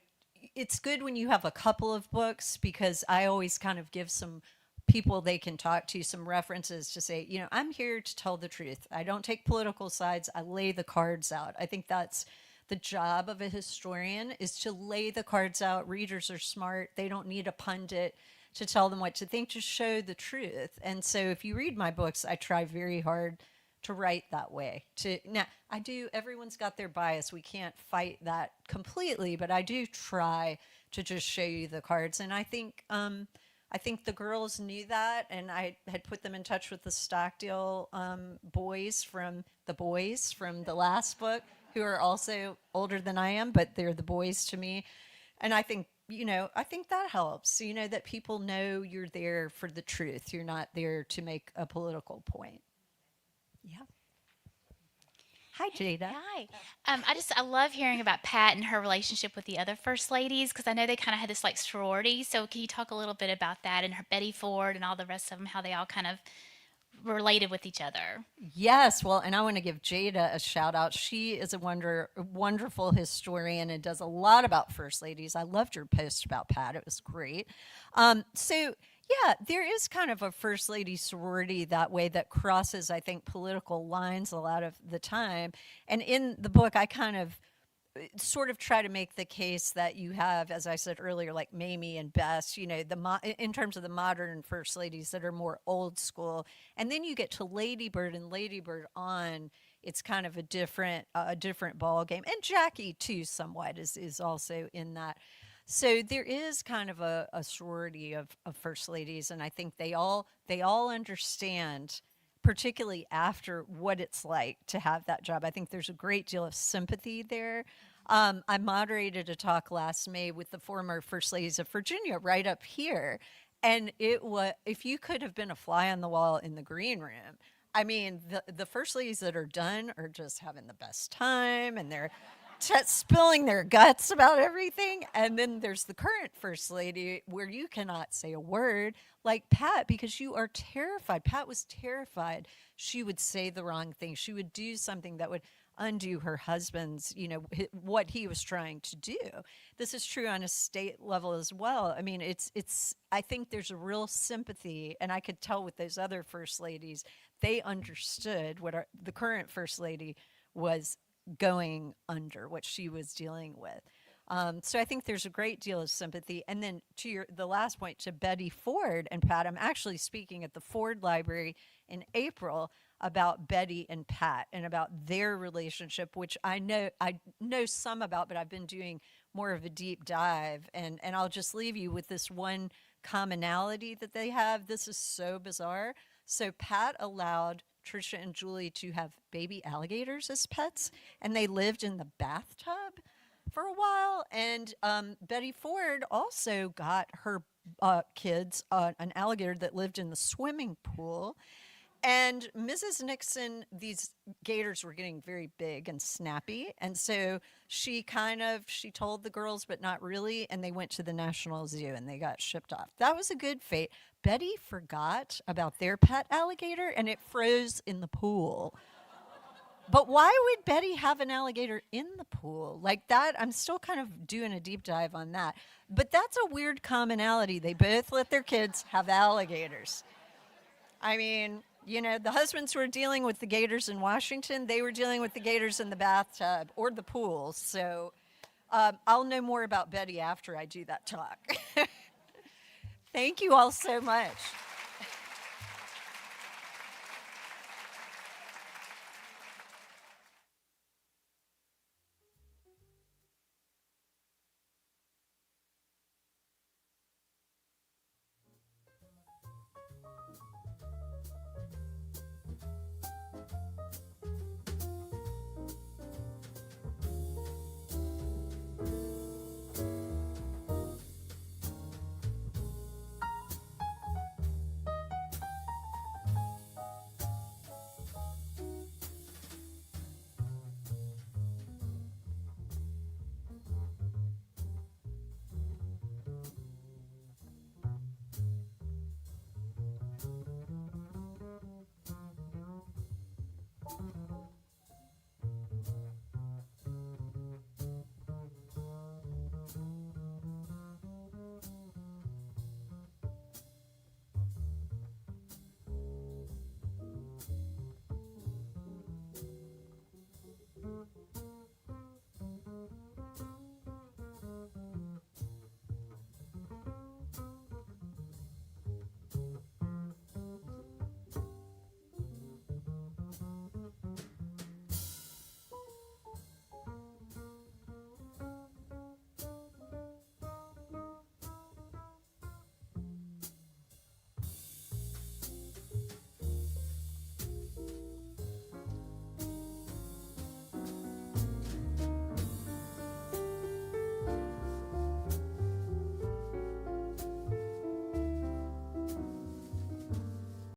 it's good when you have a couple of books because I always kind of give some people they can talk to, some references to say, you know, I'm here to tell the truth. I don't take political sides. I lay the cards out. I think that's the job of a historian, is to lay the cards out. Readers are smart. They don't need a pundit to tell them what to think, to show the truth. And so if you read my books, I try very hard to write that way. Now, I do, everyone's got their bias. We can't fight that completely, but I do try to just show you the cards. And I think the girls knew that, and I had put them in touch with the Stockdale boys from the last book, who are also older than I am, but they're the boys to me. And I think, you know, I think that helps, you know, that people know you're there for the truth. You're not there to make a political point. Yeah. Hi, Jada. Hi. I love hearing about Pat and her relationship with the other first ladies because I know they kind of had this like sorority. So can you talk a little bit about that and her Betty Ford and all the rest of them, how they all kind of related with each other? Yes, well, and I want to give Jada a shout out. She is a wonderful historian and does a lot about first ladies. I loved your post about Pat; it was great. So yeah, there is kind of a first lady sorority that way that crosses, I think, political lines a lot of the time. And in the book, I kind of sort of try to make the case that you have, as I said earlier, like Mamie and Bess, you know, in terms of the modern first ladies that are more old school. And then you get to Lady Bird, and Lady Bird on, it's kind of a different ball game. And Jackie too, somewhat is also in that. So there is kind of a sorority of first ladies, and I think they all understand, particularly after, what it's like to have that job. I think there's a great deal of sympathy there. I moderated a talk last May with the former First Ladies of Virginia right up here, and it was, if you could have been a fly on the wall in the green room, I mean, the First Ladies that are done are just having the best time, and they're spilling their guts about everything. And then there's the current First Lady where you cannot say a word, like Pat, because you are terrified. Pat was terrified she would say the wrong thing. She would do something that would undo her husband's, you know, what he was trying to do. This is true on a state level as well. I mean, I think there's a real sympathy, and I could tell with those other First Ladies, they understood what the current First Lady was going under, what she was dealing with. So I think there's a great deal of sympathy. And then to the last point, to Betty Ford and Pat, I'm actually speaking at the Ford Library in April about Betty and Pat and about their relationship, which I know some about, but I've been doing more of a deep dive. And I'll just leave you with this one commonality that they have. This is so bizarre. So Pat allowed Trisha and Julie to have baby alligators as pets, and they lived in the bathtub for a while. And Betty Ford also got her kids an alligator that lived in the swimming pool. And Mrs. Nixon, these gators were getting very big and snappy, and so she told the girls, but not really, and they went to the National Zoo and they got shipped off. That was a good fate. Betty forgot about their pet alligator, and it froze in the pool. But why would Betty have an alligator in the pool? Like that, I'm still kind of doing a deep dive on that. But that's a weird commonality. They both let their kids have alligators. I mean, You know, the husbands were dealing with the gators in Washington. They were dealing with the gators in the bathtub or the pool. So I'll know more about Betty after I do that talk. Thank you all so much.